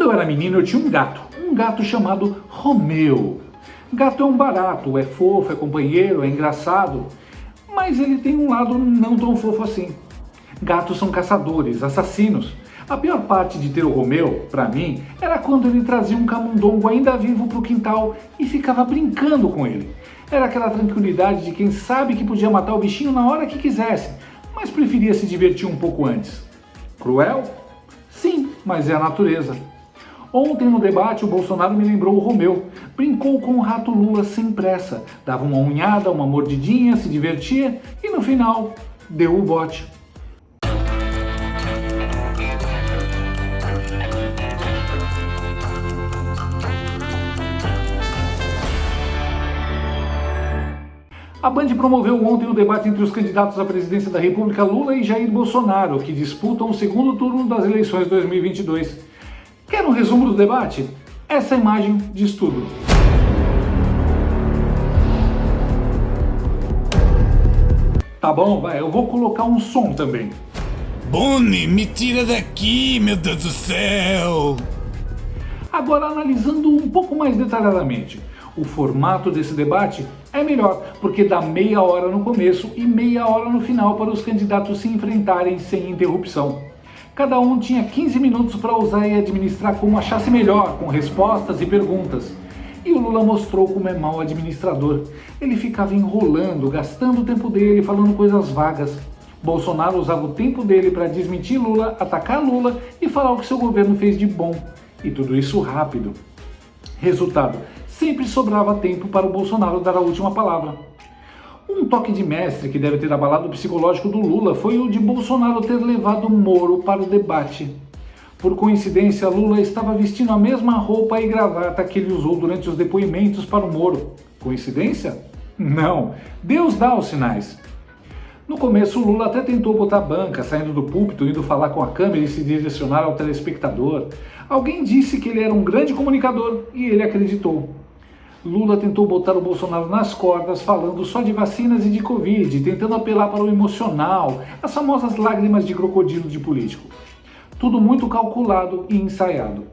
Quando eu era menino, eu tinha um gato chamado Romeu. Gato é um barato, é fofo, é companheiro, é engraçado, mas ele tem um lado não tão fofo assim. Gatos são caçadores, assassinos. A pior parte de ter o Romeu, pra mim, era quando ele trazia um camundongo ainda vivo pro quintal e ficava brincando com ele. Era aquela tranquilidade de quem sabe que podia matar o bichinho na hora que quisesse, mas preferia se divertir um pouco antes. Cruel? Sim, mas é a natureza. Ontem no debate o Bolsonaro me lembrou o Romeu. Brincou com o rato Lula sem pressa, dava uma unhada, uma mordidinha, se divertia e no final deu o bote. A Band promoveu ontem o debate entre os candidatos à presidência da República Lula e Jair Bolsonaro, que disputam o segundo turno das eleições 2022. Quer um resumo do debate? Essa imagem diz tudo. Tá bom, vai, eu vou colocar um som também. Boni, me tira daqui, meu Deus do céu! Agora, analisando um pouco mais detalhadamente, o formato desse debate é melhor, porque dá meia hora no começo e meia hora no final para os candidatos se enfrentarem sem interrupção. Cada um tinha 15 minutos para usar e administrar como achasse melhor, com respostas e perguntas. E o Lula mostrou como é mau administrador. Ele ficava enrolando, gastando o tempo dele, falando coisas vagas. Bolsonaro usava o tempo dele para desmentir Lula, atacar Lula e falar o que seu governo fez de bom. E tudo isso rápido. Resultado, sempre sobrava tempo para o Bolsonaro dar a última palavra. Um toque de mestre que deve ter abalado o psicológico do Lula foi o de Bolsonaro ter levado Moro para o debate. Por coincidência, Lula estava vestindo a mesma roupa e gravata que ele usou durante os depoimentos para o Moro. Coincidência? Não. Deus dá os sinais. No começo, o Lula até tentou botar banca, saindo do púlpito, indo falar com a câmera e se direcionar ao telespectador. Alguém disse que ele era um grande comunicador e ele acreditou. Lula tentou botar o Bolsonaro nas cordas, falando só de vacinas e de Covid, tentando apelar para o emocional, as famosas lágrimas de crocodilo de político. Tudo muito calculado e ensaiado.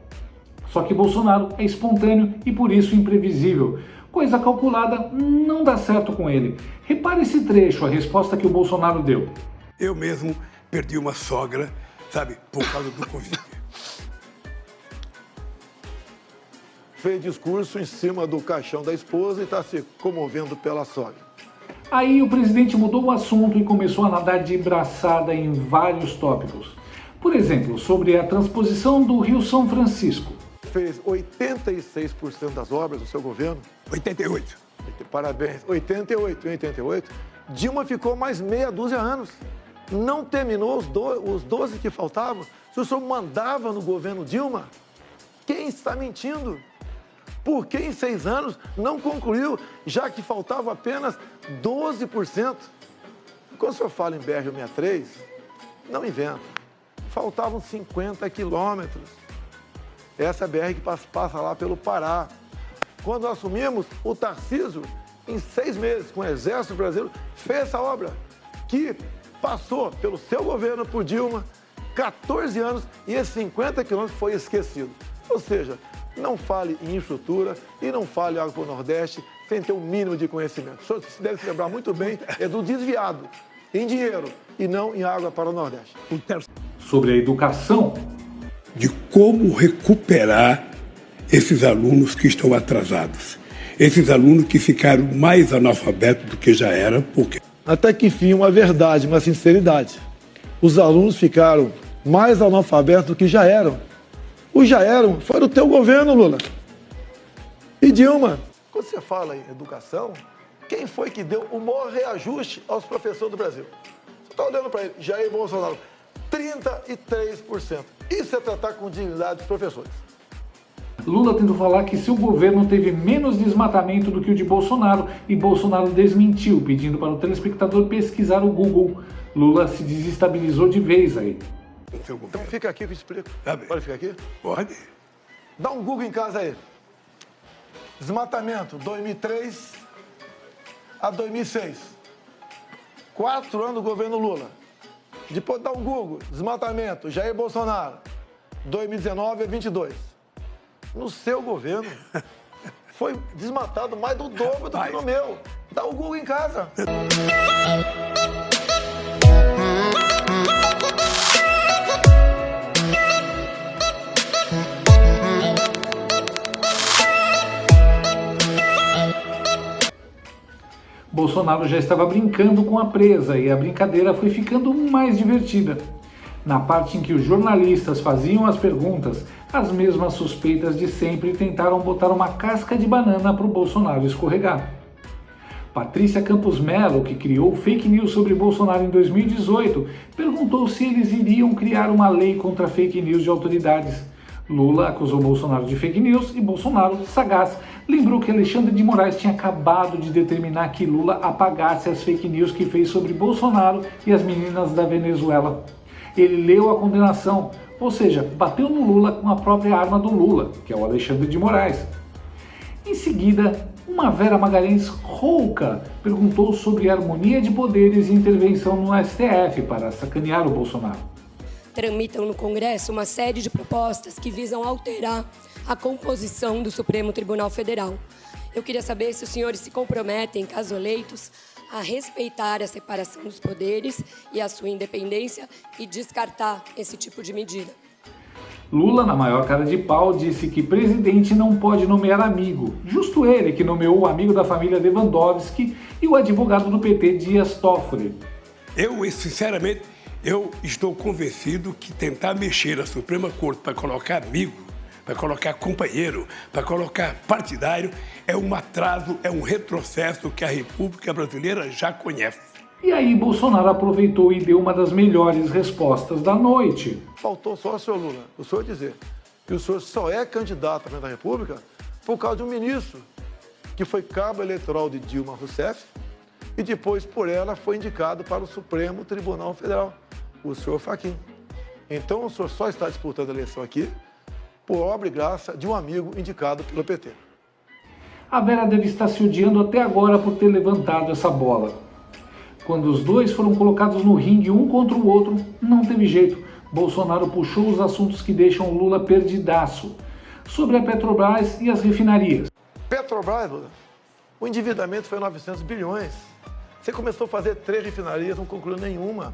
Só que Bolsonaro é espontâneo e por isso imprevisível. Coisa calculada não dá certo com ele. Repare esse trecho, a resposta que o Bolsonaro deu. Eu mesmo perdi uma sogra, sabe, por causa do Covid. Fez discurso em cima do caixão da esposa e está se comovendo pela sogra. Aí o presidente mudou o assunto e começou a nadar de braçada em vários tópicos. Por exemplo, sobre a transposição do Rio São Francisco. Fez 86% das obras do seu governo. 88. Parabéns. 88. Dilma ficou mais meia dúzia de anos. Não terminou os 12 que faltavam. Se o senhor mandava no governo Dilma, quem está mentindo? Por que em 6 anos não concluiu, já que faltava apenas 12%? Quando o senhor fala em BR-63, não inventa. Faltavam 50 quilômetros. Essa BR que passa lá pelo Pará. Quando assumimos, o Tarcísio, em 6 meses, com o Exército Brasileiro, fez essa obra, que passou pelo seu governo, por Dilma, 14 anos, e esses 50 quilômetros foi esquecido. Ou seja, não fale em infraestrutura e não fale em água para o Nordeste sem ter um mínimo de conhecimento. O senhor se deve se lembrar muito bem, é do desviado em dinheiro e não em água para o Nordeste. Sobre a educação. De como recuperar esses alunos que estão atrasados. Esses alunos que ficaram mais analfabetos do que já eram, porque... Até que enfim, uma verdade, uma sinceridade. Os alunos ficaram mais analfabetos do que já eram. Os já eram, foi do teu governo, Lula. E Dilma. Quando você fala em educação, quem foi que deu o maior reajuste aos professores do Brasil? Você está olhando para ele, Jair Bolsonaro, 33%. Isso é tratar com dignidade os professores. Lula tentou falar que seu governo teve menos desmatamento do que o de Bolsonaro e Bolsonaro desmentiu, pedindo para o telespectador pesquisar o Google. Lula se desestabilizou de vez aí. Então fica aqui que eu explico. Tá bem. Pode ficar aqui? Pode. Dá um Google em casa aí. Desmatamento, 2003 a 2006. 4 anos do governo Lula. Depois dá um Google, desmatamento, Jair Bolsonaro, 2019 a 22. no seu governo. Foi desmatado mais do dobro do que no meu. Dá o Google em casa. Bolsonaro já estava brincando com a presa e a brincadeira foi ficando mais divertida. Na parte em que os jornalistas faziam as perguntas, as mesmas suspeitas de sempre tentaram botar uma casca de banana para o Bolsonaro escorregar. Patrícia Campos Mello, que criou fake news sobre Bolsonaro em 2018, perguntou se eles iriam criar uma lei contra fake news de autoridades. Lula acusou Bolsonaro de fake news e Bolsonaro, sagaz, lembrou que Alexandre de Moraes tinha acabado de determinar que Lula apagasse as fake news que fez sobre Bolsonaro e as meninas da Venezuela. Ele leu a condenação, ou seja, bateu no Lula com a própria arma do Lula, que é o Alexandre de Moraes. Em seguida, uma Vera Magalhães rouca perguntou sobre harmonia de poderes e intervenção no STF para sacanear o Bolsonaro. Tramitam no Congresso uma série de propostas que visam alterar a composição do Supremo Tribunal Federal. Eu queria saber se os senhores se comprometem, caso eleitos, a respeitar a separação dos poderes e a sua independência e descartar esse tipo de medida. Lula, na maior cara de pau, disse que presidente não pode nomear amigo. Justo ele que nomeou o amigo da família Lewandowski e o advogado do PT, Dias Toffoli. Sinceramente, eu estou convencido que tentar mexer a Suprema Corte para colocar amigo, para colocar companheiro, para colocar partidário, é um atraso, é um retrocesso que a República Brasileira já conhece. E aí Bolsonaro aproveitou e deu uma das melhores respostas da noite. Faltou só, senhor Lula, o senhor dizer que o senhor só é candidato à presidência da República por causa de um ministro que foi cabo eleitoral de Dilma Rousseff e depois, por ela, foi indicado para o Supremo Tribunal Federal, o senhor Fachin. Então, o senhor só está disputando a eleição aqui por obra e graça de um amigo indicado pelo PT. A Vera deve estar se odiando até agora por ter levantado essa bola. Quando os dois foram colocados no ringue um contra o outro, não teve jeito. Bolsonaro puxou os assuntos que deixam o Lula perdidaço. Sobre a Petrobras e as refinarias. Petrobras, Lula, o endividamento foi 900 bilhões. Você começou a fazer 3 refinarias, não concluiu nenhuma.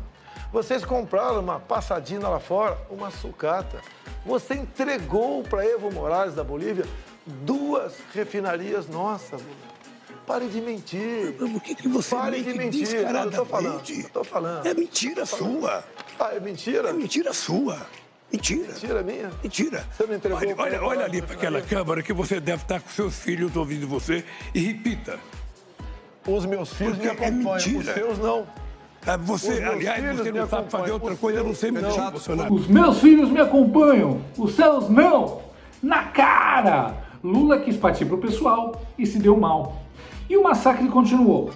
Vocês compraram uma passadina lá fora, uma sucata. Você entregou para Evo Morales da Bolívia 2 refinarias nossas, Lula. Pare de mentir. Por que você mente descaradamente? Eu tô falando. É mentira sua. Ah, é mentira? É mentira sua. Mentira. Mentira minha? Mentira. Você não entregou Olha ali para aquela câmera que você deve estar com seus filhos ouvindo você e repita. Os meus filhos me Porque é acompanham, mentira. os seus não. Você, aliás, você não sabe fazer outra coisa, eu não sei mentir, Bolsonaro. Os meus filhos me acompanham, os seus não! Na cara! Lula quis partir pro pessoal e se deu mal. E o massacre continuou.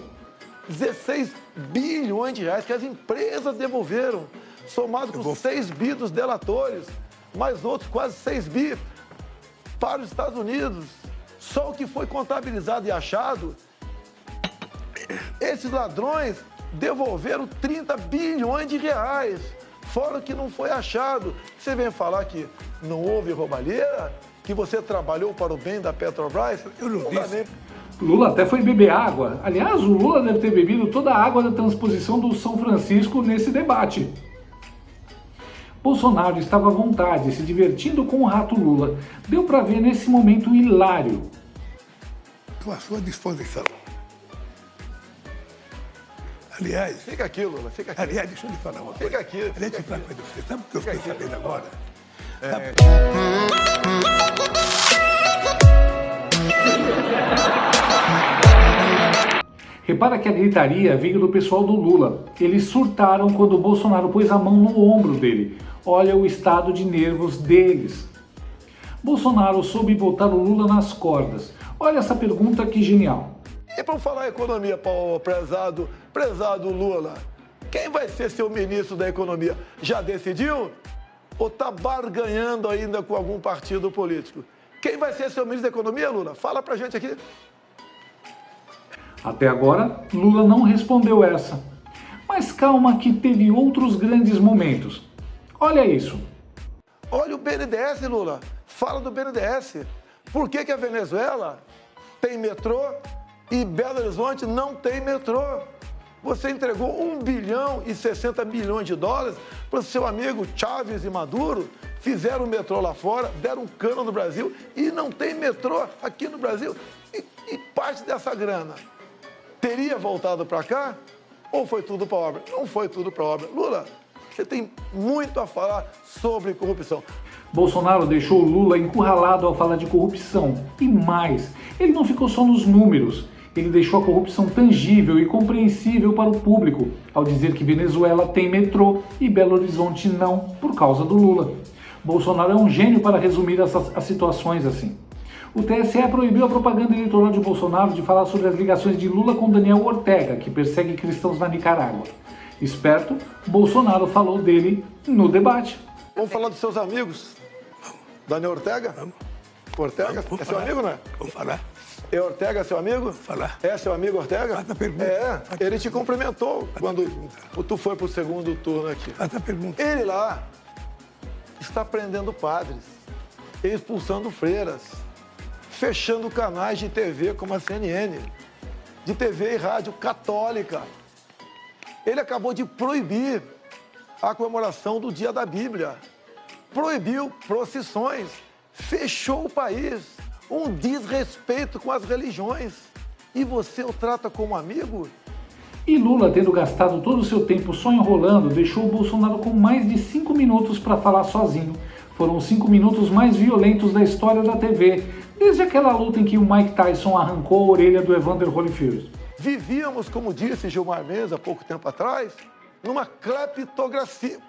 16 bilhões de reais que as empresas devolveram, somado com 6 bi dos delatores, mais outros quase 6 bi para os Estados Unidos. Só o que foi contabilizado e achado, esses ladrões devolveram 30 bilhões de reais, fora o que não foi achado. Você vem falar que não houve roubalheira, que você trabalhou para o bem da Petrobras? Eu não disse. Lula até foi beber água. Aliás, o Lula deve ter bebido toda a água da transposição do São Francisco nesse debate. Bolsonaro estava à vontade, se divertindo com o rato Lula. Deu para ver nesse momento hilário. Estou à sua disposição. Aliás, Fica aqui, Lula, fica aqui. aliás, deixa eu lhe falar uma coisa. Fica aqui. Aliás, deixa eu falar uma coisa pra você. Sabe o que eu fiquei sabendo agora? Repara que a gritaria veio do pessoal do Lula. Eles surtaram quando o Bolsonaro pôs a mão no ombro dele. Olha o estado de nervos deles. Bolsonaro soube botar o Lula nas cordas. Olha essa pergunta que genial. E para falar economia, prezado Lula, quem vai ser seu ministro da economia? Já decidiu? Ou está barganhando ainda com algum partido político? Quem vai ser seu ministro da economia, Lula? Fala pra gente aqui. Até agora, Lula não respondeu essa. Mas calma que teve outros grandes momentos. Olha isso. Olha o BNDES, Lula. Fala do BNDES. Por que que a Venezuela tem metrô e Belo Horizonte não tem metrô? Você entregou 1 bilhão e 60 milhões de dólares para o seu amigo Chávez e Maduro, fizeram o metrô lá fora, deram um cano no Brasil e não tem metrô aqui no Brasil. E parte dessa grana teria voltado para cá ou foi tudo para obra? Não foi tudo para obra. Lula, você tem muito a falar sobre corrupção. Bolsonaro deixou Lula encurralado ao falar de corrupção. E mais, ele não ficou só nos números. Ele deixou a corrupção tangível e compreensível para o público, ao dizer que Venezuela tem metrô e Belo Horizonte não, por causa do Lula. Bolsonaro é um gênio para resumir as situações assim. O TSE proibiu a propaganda eleitoral de Bolsonaro de falar sobre as ligações de Lula com Daniel Ortega, que persegue cristãos na Nicarágua. Esperto, Bolsonaro falou dele no debate. Vamos falar dos seus amigos? Daniel Ortega? Vamos. Ortega? Vamos É seu falar. amigo, não é? Vamos falar. É Ortega seu amigo? Vamos falar. É seu amigo Ortega? Faz a pergunta. É, ele te cumprimentou quando tu foi pro segundo turno aqui. Faz a pergunta. Ele lá está prendendo padres, expulsando freiras, fechando canais de TV como a CNN, de TV e rádio católica. Ele acabou de proibir a comemoração do Dia da Bíblia, proibiu procissões, fechou o país, um desrespeito com as religiões. E você o trata como amigo? E Lula, tendo gastado todo o seu tempo só enrolando, deixou o Bolsonaro com mais de 5 minutos para falar sozinho. Foram os 5 minutos mais violentos da história da TV, desde aquela luta em que o Mike Tyson arrancou a orelha do Evander Holyfield. Vivíamos, como disse Gilmar Mendes há pouco tempo atrás, numa cleptocracia.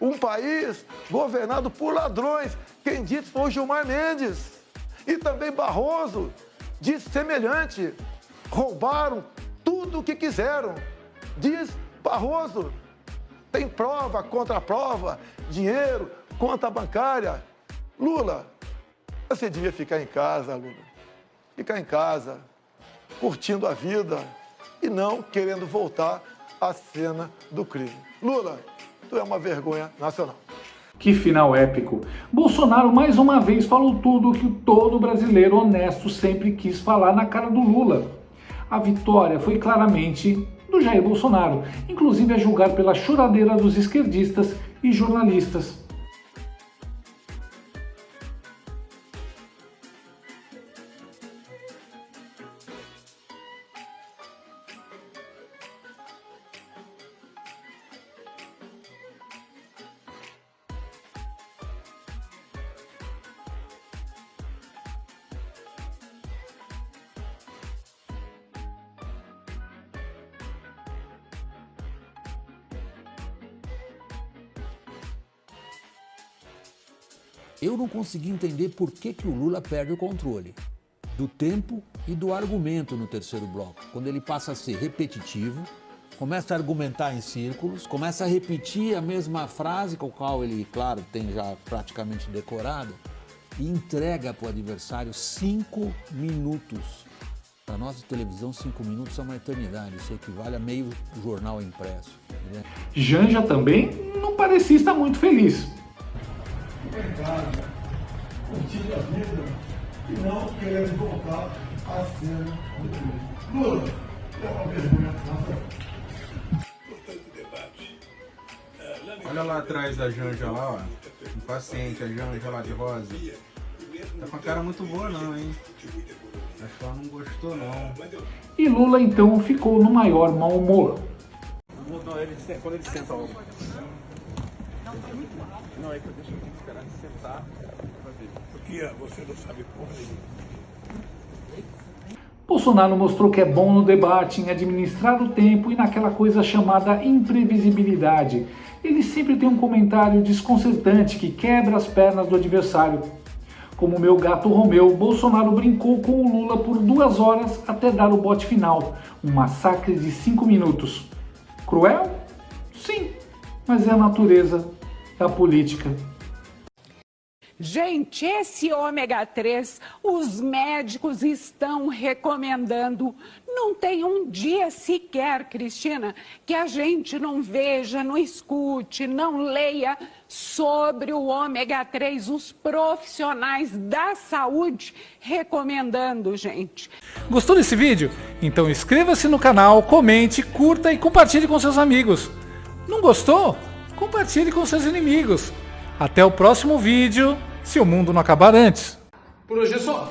Um país governado por ladrões. Quem disse foi o Gilmar Mendes. E também Barroso disse semelhante. Roubaram tudo o que quiseram. Diz Barroso. Tem prova, contraprova, dinheiro, conta bancária. Lula, você devia ficar em casa, Lula. Ficar em casa, curtindo a vida e não querendo voltar à cena do crime. Lula, tu é uma vergonha nacional. Que final épico! Bolsonaro mais uma vez falou tudo o que todo brasileiro honesto sempre quis falar na cara do Lula. A vitória foi claramente do Jair Bolsonaro, inclusive a julgar pela choradeira dos esquerdistas e jornalistas. Eu não consegui entender por que o Lula perde o controle do tempo e do argumento no terceiro bloco. Quando ele passa a ser repetitivo, começa a argumentar em círculos, começa a repetir a mesma frase, com a qual ele, claro, tem já praticamente decorado, e entrega para o adversário 5 minutos. Para nós de televisão, 5 minutos é uma eternidade, isso equivale a meio jornal impresso. Né? Janja também não parecia estar muito feliz. Curtindo a vida e não querendo voltar à cena do crime. Lula, é uma vergonha nacional. Olha lá atrás da Janja lá, ó. Impaciente, a Janja lá de rosa. Tá com a cara muito boa não, hein? Acho que ela não gostou não. E Lula então ficou no maior mau humor. Não, quando ele senta logo. Não, é que eu tenho que esperar ele sentar pra ver. Porque você não sabe porra nenhuma. Bolsonaro mostrou que é bom no debate, em administrar o tempo e naquela coisa chamada imprevisibilidade. Ele sempre tem um comentário desconcertante que quebra as pernas do adversário. Como o meu gato Romeu, Bolsonaro brincou com o Lula por 2 horas até dar o bote final. Um massacre de 5 minutos. Cruel? Sim, mas é a natureza da política. Gente, esse ômega 3, os médicos estão recomendando. Não tem um dia sequer, Cristina, que a gente não veja, não escute, não leia sobre o ômega 3, os profissionais da saúde recomendando, gente. Gostou desse vídeo? Então inscreva-se no canal, comente, curta e compartilhe com seus amigos. Não gostou? Compartilhe com seus inimigos. Até o próximo vídeo, se o mundo não acabar antes. Por hoje é só.